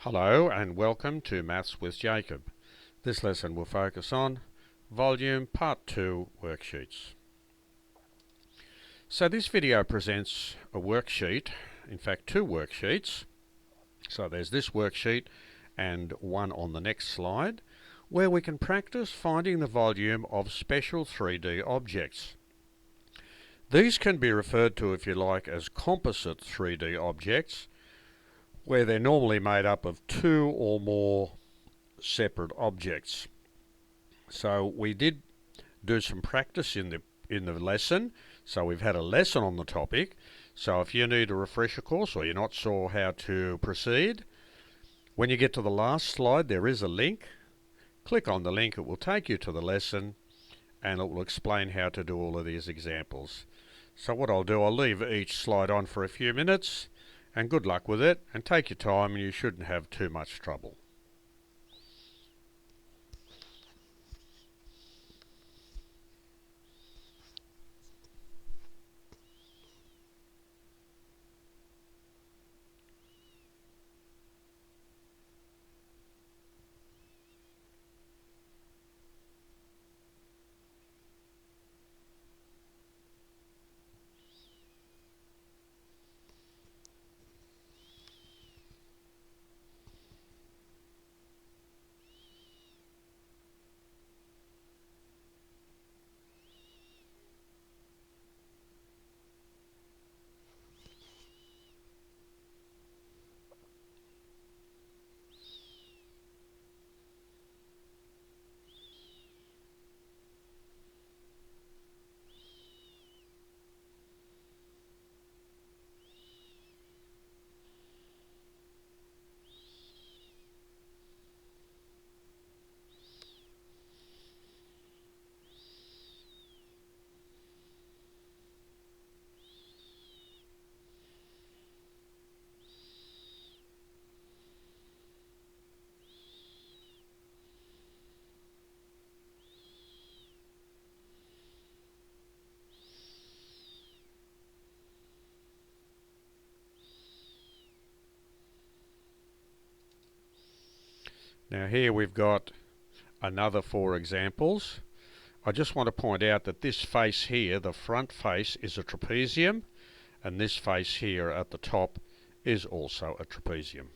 Hello and welcome to Maths with Jacob. This lesson will focus on Volume Part 2 Worksheets. So this video presents a worksheet, in fact two worksheets. So there's this worksheet and one on the next slide, where we can practice finding the volume of special 3D objects. These can be referred to, if you like, as composite 3D objects, where they're normally made up of two or more separate objects. So we did do some practice in the lesson. So we've had a lesson on the topic. So if you need a refresher course or you're not sure how to proceed, when you get to the last slide there is a link. Click on the link, it will take you to the lesson and it will explain how to do all of these examples. So what I'll do, I'll leave each slide on for a few minutes, and good luck with it, and take your time and you shouldn't have too much trouble. Now here we've got another 4 examples. I just want to point out that this face here, the front face, is a trapezium, and this face here at the top is also a trapezium.